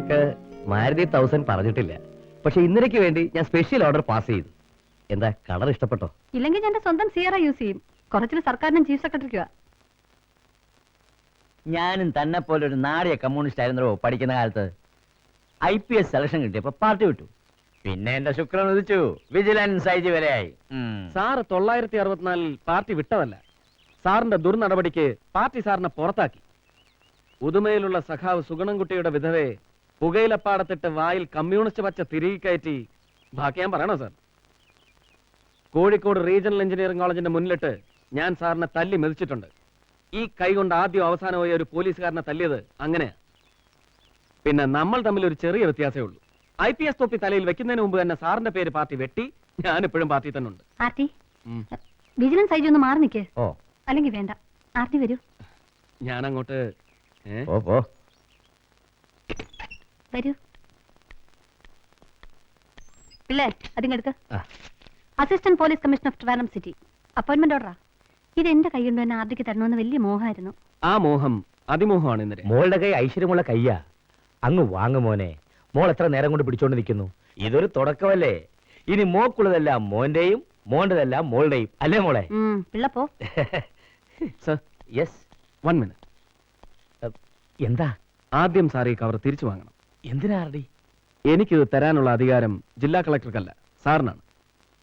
Stock Maruti 1000 പറഞ്ഞിട്ടില്ല. പക്ഷെ ഇന്നലേക്ക് വേണ്ടി ഞാൻ സ്പെഷ്യൽ ഓർഡർ പാസ് ചെയ്തു. എന്താ കളർ ഇഷ്ടപ്പെട്ടോ? ഇല്ലെങ്കിൽ ഞാൻ സ്വന്തം സിയറ യൂസ് ചെയ്യും. കുറച്ചിൽ സർക്കാരിനും ചീഫ് സെക്രട്ടറിക്കുവാ. ഞാനും തന്നെ പോലെ ഒരു നാടിയ കമ്മ്യൂണിസ്റ്റ് ആയിരുന്നോ പഠിക്കുന്ന കാലത്ത്. IPS സെലക്ഷൻ കിട്ടിയപ്പോ പാർട്ടി വിട്ടു. പിന്നെ എന്റെ ശുക്രൻ ഉദിച്ചു, വിജിലൻസ് IG വരെയായി. സാറ് 964 പാർട്ടി വിട്ടതല്ല. സാറിന്റെ ദുർനടപടിക്ക് പാർട്ടി സാറിനെ പുറത്താക്കി. പുതുമയിലുള്ള സഖാവ് സുഗണൻകുട്ടിയുടെ വിധവയെ പുകയിലപ്പാടത്തിട്ട് വായിൽ കമ്മ്യൂണിസ്റ്റ് പച്ച തിരികെ കയറ്റി. ബാക്കി ഞാൻ പറയണോ സാർ? കോഴിക്കോട് റീജിയണൽ എഞ്ചിനീയറിംഗ് കോളേജിന്റെ മുന്നിലിട്ട് ഞാൻ സാറിനെ തല്ലി മെതിച്ചിട്ടുണ്ട്. ഈ കൈ കൊണ്ട് ആദ്യം അവസാനമായി ഒരു പോലീസുകാരനെ തല്ലിയത് അങ്ങനെയാ. പിന്നെ നമ്മൾ തമ്മിൽ ഒരു ചെറിയ വ്യത്യാസമേ ഉള്ളൂ. IPS തൊപ്പി തലയിൽ വെക്കുന്നതിന് മുമ്പ് തന്നെ സാറിന്റെ പേര് പാർട്ടി വെട്ടി. ഞാൻ എപ്പോഴും പാർട്ടി തന്നെ ഉണ്ട്. വിജിലൻസ് IG ഒന്ന് മാറി നിൽക്കേ. ഓ, അല്ലെങ്കിൽ വേണ്ട. ആർട്ടി വരൂ. ഞാൻ അങ്ങോട്ട് വരൂ. പിള്ളേ അതിങ്ങെടുക്ക്. Assistant police commissioner of Trivandrum city appointment ഓർഡറാ. ഇത് എന്റെ കൈ കൊണ്ട് തന്നെ ആർട്ടിക്ക് തരണമെന്ന് വലിയ മോഹമായിരുന്നു. ആ മോഹം അതിമോഹമാണ് ഇന്നലെ. മോളുടെ കൈ ഐശ്വര്യമുള്ള കയ്യാ. അങ്ങ് വാങ്ങു മോനെ. മോൾ എത്ര നേരം കൊണ്ട് പിടിച്ചോണ്ട് നിൽക്കുന്നു? ഇതൊരു തുടക്കമല്ലേ. ഇനി മോക്കുള്ളതെല്ലാം മോന്റെയും മോണ്ടതെല്ലാം മോളുടെയും അല്ലേ മോളെ? പിള്ളപ്പോ. Sir, yes, 1 minute. എന്താ? ആദ്യം സാർ ഈ കവർ തിരിച്ചു വാങ്ങണം. എന്തിനാ ആർഡി? എനിക്കിത് തരാനുള്ള അധികാരം ജില്ലാ കളക്ടർക്കല്ല, സാറിനാണ്.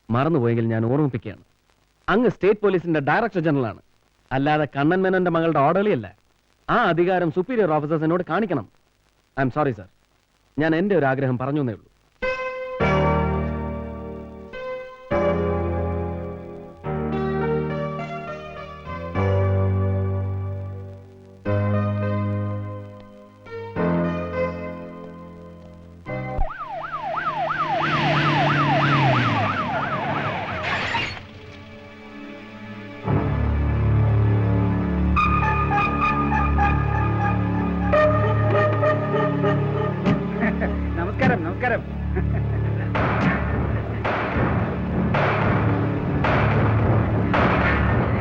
മറന്നുപോയെങ്കിൽ ഞാൻ ഓർമ്മിപ്പിക്കുകയാണ്. അങ്ങ് സ്റ്റേറ്റ് പോലീസിന്റെ ഡയറക്ടർ ജനറൽ ആണ്, അല്ലാതെ കണ്ണൻ മേനോന്റെ മകളുടെ ഓർഡറിയല്ല. ആ അധികാരം സുപ്പീരിയർ ഓഫീസേഴ്സിനോട് കാണിക്കണം. ഐ എം സോറി സാർ, ഞാൻ എന്റെ ഒരു ആഗ്രഹം പറഞ്ഞു എന്നേ ഉള്ളൂ. നമസ്കാരം.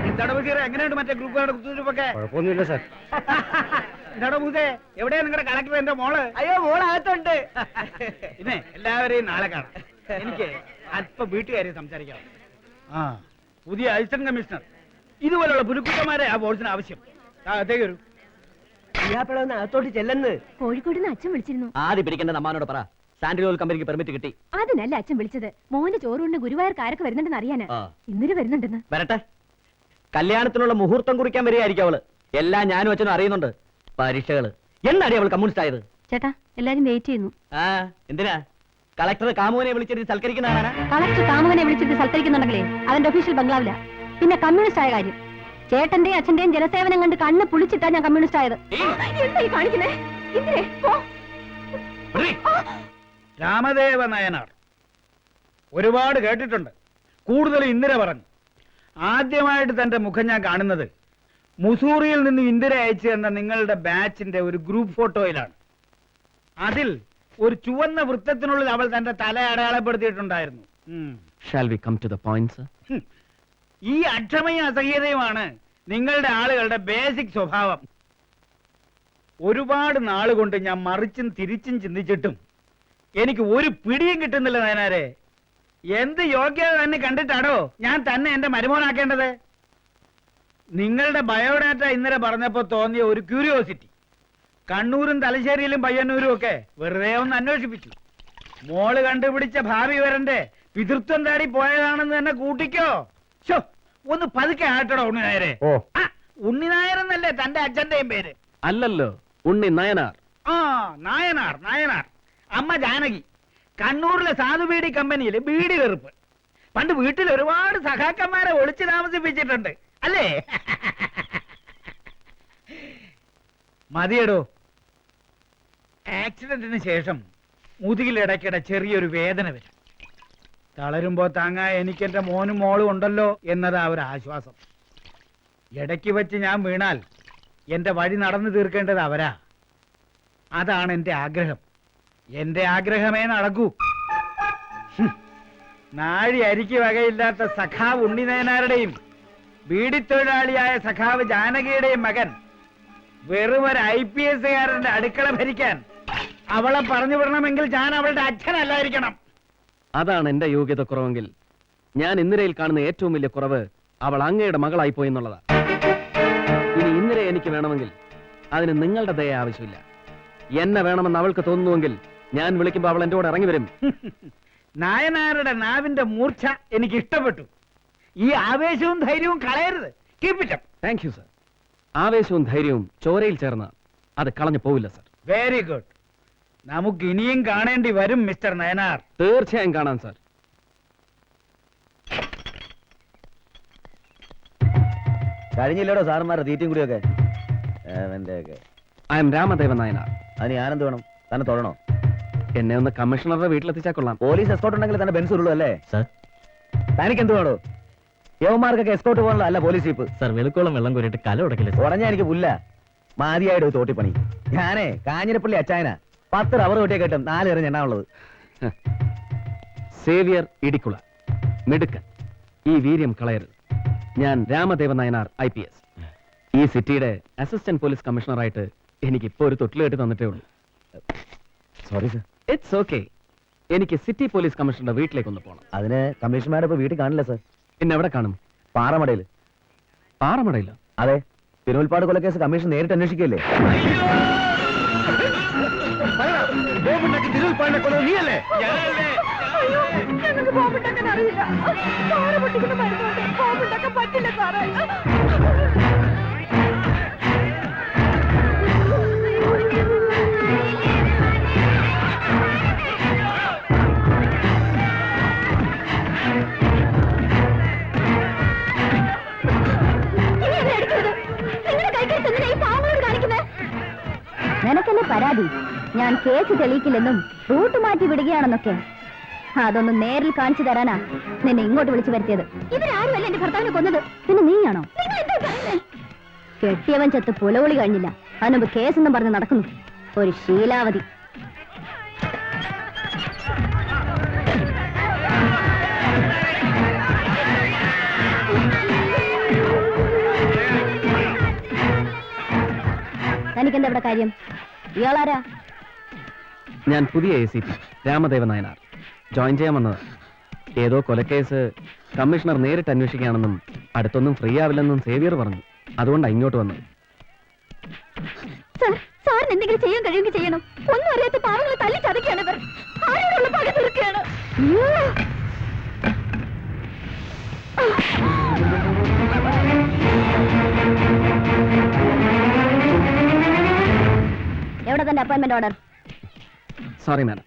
എന്താണ് ബഷീറെ, എങ്ങനെയുണ്ട് മറ്റേ ഗ്രൂപ്പുകാരുടെ കുത്തുതിരിപ്പൊക്കെ? കുഴപ്പമൊന്നുമില്ല സാർ. എന്താണോ മൂസേ, എവിടെയാ നിങ്ങളുടെ കളക്ടർ? എന്റെ മോള്. അയ്യോ, മോളകത്തുണ്ട്. പിന്നെ എല്ലാവരെയും നാളെ കാണാം. എനിക്ക് അല്പം വീട്ടുകാരെ സംസാരിക്കണം. പുതിയ അസിസ്റ്റന്റ് കമ്മീഷണർ ഇതുപോലുള്ള പുരുക്കുട്ടന്മാരെ ആ ബോർഡ്സിന് ആവശ്യം. അതേക്ക് വരൂ. അകത്തോട്ട് ചെല്ലെന്ന് കോഴിക്കോട് നിന്ന് അച്ഛൻ വിളിച്ചിരുന്നു. ആദ്യം പിടിക്കേണ്ട നമ്മാനോട് പറ. സാൻഡിലോൾ കമ്പനിക്ക് പെർമിറ്റ് കിട്ടി. അതിനല്ല അച്ഛൻ വിളിച്ചത്. മോന്റെ ചോറുകൊണ്ട് ഗുരുവായൂർ ആരൊക്കെ വരുന്നുണ്ടെന്ന് അറിയാനാ. ഇന്നലെ വരുന്നുണ്ടെന്ന്. വരട്ടെ. കല്യാണത്തിനുള്ള മുഹൂർത്തം കുറിക്കാൻ വരികയായിരിക്കും അവള്. എല്ലാം ഞാനും അച്ഛനും അറിയുന്നുണ്ട്. പരീക്ഷകള് എന്നാടി അവൾ കമ്മ്യൂണിസ്റ്റ് ആയത്? ചേട്ടാ, എല്ലാരും വെയിറ്റ് ചെയ്യുന്നു. എന്തിനാ? കളക്ടർ കാമുവിനെ വിളിച്ചിട്ട് സൽക്കരിക്കുന്നതാണ്. കളക്ടർ കാമുവിനെ വിളിച്ചിട്ട് സൽക്കരിക്കുന്നുണ്ടെങ്കിലേ അതിന്റെ ഒഫീഷ്യൽ ബംഗ്ലാവില്ല. പിന്നെ കമ്മ്യൂണിസ്റ്റ് ആയ കാര്യം, ചേട്ടന്റെയും അച്ഛന്റെയും ജനസേവനം കണ്ട് കണ്ണ് പുളിച്ചിട്ടാ ഞാൻ കമ്മ്യൂണിസ്റ്റ് ആയത്. എന്തായി കാണിക്കുന്നേ? രാമദേവ നയനാർ ഒരുപാട് കേട്ടിട്ടുണ്ട്. കൂടുതൽ ഇന്ദിര പറഞ്ഞു. ആദ്യമായിട്ട് തന്റെ മുഖം ഞാൻ കാണുന്നത് മുസൂറിയിൽ നിന്ന് ഇന്ദിര അയച്ചു തന്ന നിങ്ങളുടെ ബാച്ചിന്റെ ഒരു ഗ്രൂപ്പ് ഫോട്ടോയിലാണ്. അതിൽ ഒരു ചുവന്ന വൃത്തത്തിനുള്ളിൽ അവൾ തന്റെ തല അടയാളപ്പെടുത്തിയിട്ടുണ്ടായിരുന്നു. Shall we come to the point, sir? ഈ അക്ഷമയും അസഹ്യതയുമാണ് നിങ്ങളുടെ ആളുകളുടെ ബേസിക് സ്വഭാവം. ഒരുപാട് നാളുകൊണ്ട് ഞാൻ മറിച്ചും തിരിച്ചും ചിന്തിച്ചിട്ടും എനിക്ക് ഒരു പിടിയും കിട്ടുന്നില്ല നയനാരെ. എന്ത് യോഗ്യത തന്നെ കണ്ടിട്ടാണോ ഞാൻ തന്നെ എന്റെ മരുമോനാക്കേണ്ടത്? നിങ്ങളുടെ ബയോഡാറ്റ ഇന്നലെ പറഞ്ഞപ്പോ തോന്നിയ ഒരു ക്യൂരിയോസിറ്റി കണ്ണൂരും തലശ്ശേരിയിലും പയ്യന്നൂരും ഒക്കെ വെറുതെ ഒന്ന് അന്വേഷിപ്പിച്ചു. മോള് കണ്ടുപിടിച്ച ഭാവി വരന്റെ പിതൃത്വം തേടി പോയതാണെന്ന് തന്നെ കൂട്ടിക്കോ. ഒന്ന് പതുക്കെ ആട്ടടോ ഉണ്ണിനായരെ. ഉണ്ണിനായരെന്നല്ലേ തന്റെ അച്ഛന്റെയും പേര്? അല്ലല്ലോ, ഉണ്ണി നയനാർ. നായനാർ. നായനാർ അമ്മ ജാനകി. കണ്ണൂരിലെ സാധുബീഡി കമ്പനിയിൽ ബീഡി വെറുപ്പ്. പണ്ട് വീട്ടിൽ ഒരുപാട് സഖാക്കന്മാരെ ഒളിച്ചു താമസിപ്പിച്ചിട്ടുണ്ട് അല്ലേ? മതിയടോ. ആക്സിഡന്റിന് ശേഷം മുതുകിലിടയ്ക്കിടെ ചെറിയൊരു വേദന വരും. തളരുമ്പോ താങ്ങാൻ എനിക്കെന്റെ മോനും മോളും ഉണ്ടല്ലോ എന്നതാ ഒരു ആശ്വാസം. ഇടയ്ക്ക് വെച്ച് ഞാൻ വീണാൽ എന്റെ വഴി നടന്നു തീർക്കേണ്ടത് അവരാ. അതാണ് എന്റെ ആഗ്രഹം. എന്റെ ആഗ്രഹമേ നടക്കൂ. നാഴി അരിക്ക് വകയില്ലാത്ത സഖാവ് ഉണ്ണിനയനാരുടെയും ബീഡിത്തൊഴിലാളിയായ സഖാവ് ജാനകിയുടെയും മകൻ വെറും ഒരു IPS കാരന്റെ അടുക്കള ഭരിക്കാൻ അവളെ പറഞ്ഞു വിടണമെങ്കിൽ ഞാൻ അവളുടെ അച്ഛനല്ലായിരിക്കണം. അതാണ് എന്റെ യോഗ്യത കുറവെങ്കിൽ ഞാൻ ഇന്ദിരയിൽ കാണുന്ന ഏറ്റവും വലിയ കുറവ് അവൾ അങ്ങയുടെ മകളായി പോയി എന്നുള്ളതാ. ഇനി ഇന്ദിര എനിക്ക് വേണമെങ്കിൽ അതിന് നിങ്ങളുടെ ദയ ആവശ്യമില്ല. എന്നെ വേണമെന്ന് അവൾക്ക് തോന്നുന്നുവെങ്കിൽ ഞാൻ വിളിക്കുമ്പോൾ അവൾ എന്റെ കൂടെ ഇറങ്ങി വരും. നായനാരുടെ നാവിന്റെ മൂർച്ച എനിക്ക് ഇഷ്ടപ്പെട്ടു. ഈ ആവേശവും ധൈര്യവും കളയരുത്. Keep it up. Thank you sir. ആവേശവും ധൈര്യവും ചോരയിൽ ചേർന്ന് അത് കളഞ്ഞു പോവില്ല സർ. Very good. നമുക്ക് ഇനിയും കാണേണ്ടി വരും മിസ്റ്റർ നയനാർ. തീർച്ചയായും കാണാം സർ. കഴിഞ്ഞില്ലടോ സാറന്മാരുടെ തീറ്റയും കൂടിയൊക്കെ. I M Ramadevan Nayanar. അതിന് ഞാനെന്ത് വേണം? തന്നെ തൊഴണോ? എന്നെ ഒന്ന് കമ്മീഷണറുടെ വീട്ടിലെത്തിച്ചാൽ കൊള്ളാം. പോലീസ് എസ്കോട്ട് ഉണ്ടെങ്കിൽ തന്നെ ബെൻസ് ഉള്ളൂ അല്ലേ സാർ? തനിക്ക് എന്ത് വേണോ? യവന്മാർക്കൊക്കെ എസ്കോട്ട് പോകാനുള്ള അല്ല പോലീസ് ജീപ്പ്. സാർ വെളുക്കോളം വെള്ളം കോരിയിട്ട് കല ഉടക്കില്ല. ഉടഞ്ഞ എനിക്ക് പുല്ല മാതിയായിട്ട് തോട്ടിപ്പണി. ഞാനേ കാഞ്ഞിരപ്പള്ളി അച്ചായന 10 റബ്ബർ വെട്ടിയെ കേട്ടും 4 എറിഞ്ഞ എണ്ണാണുള്ളത്. സേവിയർ ഇടിക്കുള മിടുക്കൻ. ഈ വീര്യം കളയരുത്. ഞാൻ രാമദേവൻ നായനാർ IPS. ഈ സിറ്റിയുടെ അസിസ്റ്റന്റ് പോലീസ് കമ്മീഷണറായിട്ട് എനിക്ക് ഇപ്പോ ഒരു തൊട്ടിൽ കെട്ടി തന്നിട്ടേ ഉള്ളൂ. Sorry sir. It's okay. എനിക്ക് സിറ്റി പോലീസ് കമ്മീഷണറുടെ വീട്ടിലേക്ക് ഒന്ന് പോകണം. അതിന് കമ്മീഷണർമാരെ ഇപ്പൊ വീട്ടിൽ കാണില്ല സർ. പിന്നെ എവിടെ കാണും? പാറമടയിൽ. പാറമടയിലോ? അതെ, തിരുവൽപ്പാട് കൊലക്കേസ് കമ്മീഷൻ നേരിട്ട് അന്വേഷിക്കല്ലേ. ഞങ്ങൾക്ക് ബോംബുണ്ടാക്കാൻ അറിയില്ല. പാറ പൊട്ടിക്കുന്ന മരുന്നുകൊണ്ട് ബോംബുണ്ടാക്കാൻ പറ്റില്ല സാറേ. നിനക്കല്ലേ പരാതി ഞാൻ കേസ് തെളിയിക്കില്ലെന്നും റൂട്ട് മാറ്റി വിടുകയാണെന്നൊക്കെ? അതൊന്ന് നേരിൽ കാണിച്ചു തരാനാ നിന്നെ ഇങ്ങോട്ട് വിളിച്ചു വരുത്തിയത്. ഇവരാരുമല്ല എന്റെ ഭർത്താവിനെ കൊന്നത്, പിന്നെ നീയാണോ? കെട്ടിയവൻ ചത്ത് പുലവിളി കഴിഞ്ഞില്ല, അതിനുമ്പ് കേസെന്നും പറഞ്ഞ് നടക്കുന്നു ഒരു ശീലാവതി. തനിക്കെന്താ ഇവിടെ കാര്യം? ഇയാളാരാ? ഞാൻ പുതിയ ACP രാമദേവൻ നായനാർ. ജോയിൻ ചെയ്യാൻ വന്നത്. ഏതോ കൊലക്കേസ് കമ്മീഷണർ നേരിട്ട് അന്വേഷിക്കുകയാണെന്നും അടുത്തൊന്നും ഫ്രീ ആവില്ലെന്നും സേവിയർ പറഞ്ഞു. അതുകൊണ്ടാണ് ഇങ്ങോട്ട് വന്നത്. സാറിന് എന്തെങ്കിലും ചെയ്യാൻ കഴിയുമെങ്കിൽ ചെയ്യണം. ഒന്നും അറിയാത്ത പാവങ്ങളെ തല്ലി ചതക്കുകയാണ് ഇവർ. ആരോടുള്ള പക തീർക്കുകയാണ്. എവിടെ തന്റെ അപ്പോയിന്റ്മെന്റ് ഓർഡർ? സോറി മാഡം,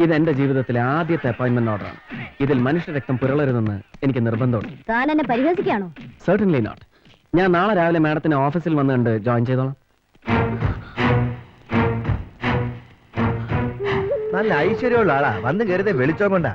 ഇത് എന്റെ ജീവിതത്തിലെ ആദ്യത്തെ അപ്പോയിന്റ്മെന്റ് ഓർഡറാണ്. ഇതിൽ മനുഷ്യ രക്തം പുരളരുതെന്ന് എനിക്ക് നിർബന്ധമുണ്ട്. താൻ എന്നെ പരിഹസിക്കുകയാണോ? Certainly not. ഞാൻ നാളെ രാവിലെ മാഡത്തിന് ഓഫീസിൽ വന്ന് കണ്ട് ജോയിൻ ചെയ്തോളാം. നല്ല ഐശ്വര്യമുള്ള ആളാ. വന്ന് കയറിയത് വെളിച്ചോ കൊണ്ടാ.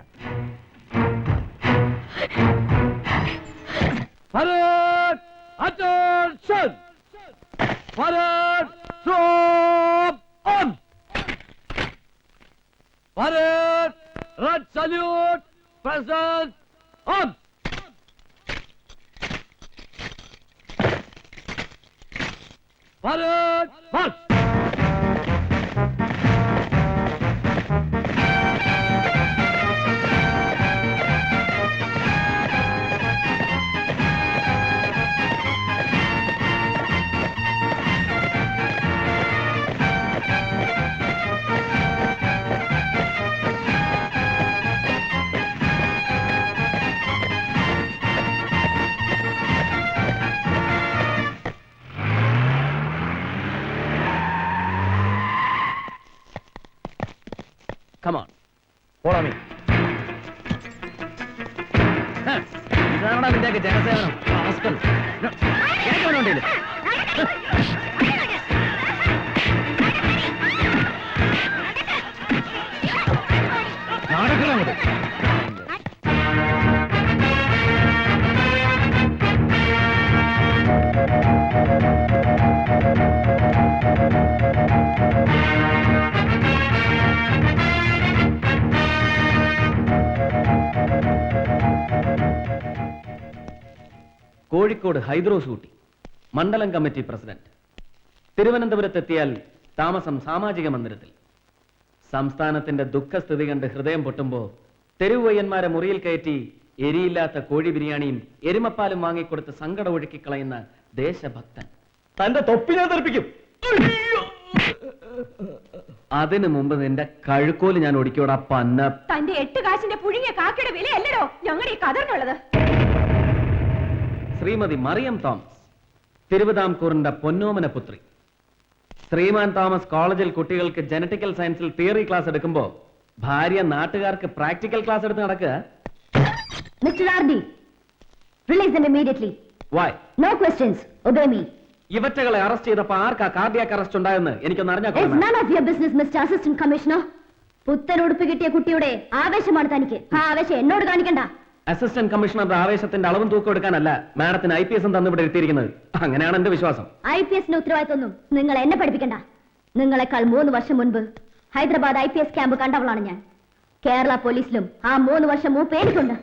Come on. Follow me. ഇതാണോ നിന്റെയൊക്കെ ജനസേവനം? കേൾക്കണോണ്ടില്ല. നടക്കണോ? കോഴിക്കോട് ഹൈദ്രോസ് ഊട്ടി മണ്ഡലം കമ്മിറ്റി പ്രസിഡന്റ്. തിരുവനന്തപുരത്തെത്തിയാൽ താമസം സാമാജിക മന്ദിരത്തിൽ. സംസ്ഥാനത്തിന്റെ ദുഃഖസ്ഥിതി കണ്ട് ഹൃദയം പൊട്ടുമ്പോ തെരുവയ്യന്മാരെ മുറിയിൽ കയറ്റി എരിയില്ലാത്ത കോഴി ബിരിയാണിയും എരുമപ്പാലും വാങ്ങിക്കൊടുത്ത് സങ്കടം ഒഴുക്കിക്കളയുന്ന ദേശഭക്തൻ. തന്റെ തൊപ്പി ഞാൻ തെറിപ്പിക്കും. അതിനു മുമ്പ് നിന്റെ കഴുക്കോല് ഞാൻ ഒടിക്കോടാ പന്ന. തന്റെ 8 കാശിന്റെ പുഴുങ്ങിയ കാക്കയുടെ വിലയല്ലടോ ഞങ്ങളുടെ ഈ കതറിനുള്ളത്. ശ്രീമതി മറിയം തോമസ്, തിരുവിതാംകൂറിന്റെ പൊന്നോമന പുത്രി. ശ്രീമാൻ തോമസ് കോളേജിൽ കുട്ടികൾക്ക് ജനറ്റിക്കൽ സയൻസിൽ തിയറി ക്ലാസ് എടുക്കുമ്പോ ഭാര്യ നാട്ടുകാർക്ക് പ്രാക്ടിക്കൽ ക്ലാസ് എടുത്ത് നടക്കുക. Mister RD, release them immediately. Why? No questions. Obey me. ഇവറ്റകളെ അറസ്റ്റ് ചെയ്തപ്പോ ആർക്കാ കാർഡിയാക് അറസ്റ്റ് ഉണ്ടായെന്ന് എനിക്കൊന്ന് It's അറിഞ്ഞാൽ none of your business, Mr. Assistant Commissioner. പുത്തൻ ഉടുപ്പ് കിട്ടിയ കുട്ടിയുടെ ആവേശമാണ് തനിക്ക്. ആ ആവേശം എന്നോട് കാണിക്കണ്ട. അസിസ്റ്റന്റ് കമ്മീഷണറുടെ ആവേശത്തിന്റെ അളവും തൂക്കം എടുക്കാനല്ല മാഡത്തിന് IPS തന്നു ഇവിടെ എത്തിയിരിക്കുന്നത്. അങ്ങനെയാണ് എന്റെ വിശ്വാസം. IPS ഉത്തരവാദിത്വമൊന്നും നിങ്ങൾ എന്നെ പഠിപ്പിക്കണ്ട. നിങ്ങളെക്കാൾ 3 വർഷം മുൻപ് ഹൈദരാബാദ് IPS ക്യാമ്പ് കണ്ടവളാണ് ഞാൻ. കേരള പോലീസിലും ആ 3 വർഷം മൂപ്പ് എനിക്കുണ്ട്.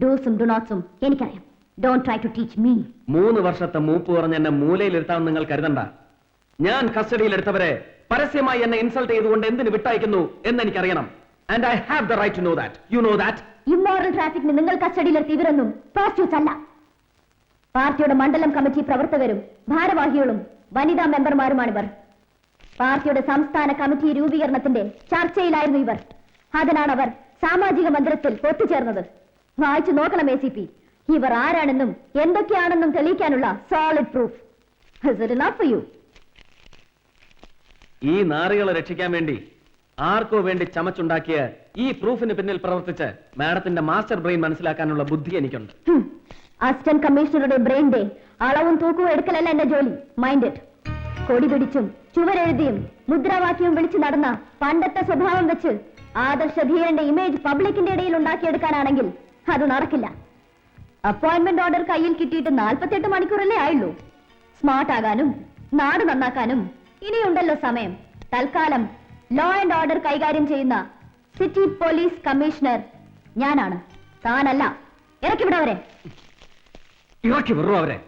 ഡൂസും ഡുനോട്ട്സും എനിക്കറിയാം. Don't try to teach me. 3 വർഷത്തെ മൂപ്പ് പറഞ്ഞ് എന്നെ മൂലയിലിരുത്താമെന്ന് നിങ്ങൾ കരുതണ്ട. ഞാൻ കസ്റ്റഡിയിൽ എടുത്തവരെ പരസ്യമായി എന്നെ ഇൻസൾട്ട് ചെയ്തുകൊണ്ട് എന്തിന് വിട്ടയക്കുന്നു എന്ന് എനിക്കറിയണം. And I have the right to know that. You know that. Immoral ട്രാഫിക്കിന് നിങ്ങൾ കസ്റ്റഡിയിലെടുത്ത ഇവരൊന്നും പ്രോസ്റ്റിറ്റ്യൂട്ട്സ് അല്ല. പാർട്ടിയുടെ മണ്ഡലം കമ്മിറ്റി പ്രവർത്തകരും ഭാരവാഹികളും വനിതാ മെമ്പർമാരുമാണിവർ. പാർട്ടിയുടെ സംസ്ഥാന കമ്മിറ്റി രൂപീകരണത്തിന്റെ ചർച്ചയിലായിരുന്നു ഇവർ. അതിനാണ് അവർ സാമാജിക മന്ദിരത്തിൽ ഒത്തുചേർന്നത്. വായിച്ചു നോക്കണം ACP. ഇവർ ആരാണെന്നും എന്തൊക്കെയാണെന്നും തെളിയിക്കാനുള്ള solid proof. Is it enough for you? ഈ നാറികളെ രക്ഷിക്കാൻ വേണ്ടി ആർക്കോ വേണ്ടി ചമച്ചുണ്ടാക്കിയ ഈ പ്രൂഫിന് പിന്നിൽ പ്രവർത്തിച്ച് മാഡത്തിന്റെ മാസ്റ്റർ ബ്രെയിൻ മനസ്സിലാക്കാനുള്ള ബുദ്ധി എനിക്കുണ്ട്. അസിസ്റ്റന്റ് കമ്മീഷണറുടെ ബ്രെയിന്റെ അളവും തൂക്കവും എടുക്കലല്ല എന്റെ ജോലി. Mind it. കൊടി പിടിച്ചും ചുവരെഴുതിയും മുദ്രാവാക്യവും വിളിച്ചു നടന്ന പണ്ടത്തെ സ്വഭാവം വെച്ച് ആദർശധീരന്റെ ഇമേജ് പബ്ലിക്കിന്റെ ഇടയിൽ ഉണ്ടാക്കിയെടുക്കാനാണെങ്കിൽ അത് നടക്കില്ല. അപ്പോയിന്റ്മെന്റ് ഓർഡർ കയ്യിൽ കിട്ടിയിട്ട് 48 മണിക്കൂറല്ലേ ആയുള്ളൂ. സ്മാർട്ട് ആകാനും നാട് നന്നാക്കാനും ഇനിയുണ്ടല്ലോ സമയം. തൽക്കാലം ലോ ആൻഡ് ഓർഡർ കൈകാര്യം ചെയ്യുന്ന സിറ്റി പോലീസ് കമ്മീഷണർ ഞാനാണ്, താനല്ല. ഇറക്കി വിടവരെ. ഇറക്കി വിടറോ അവരെ.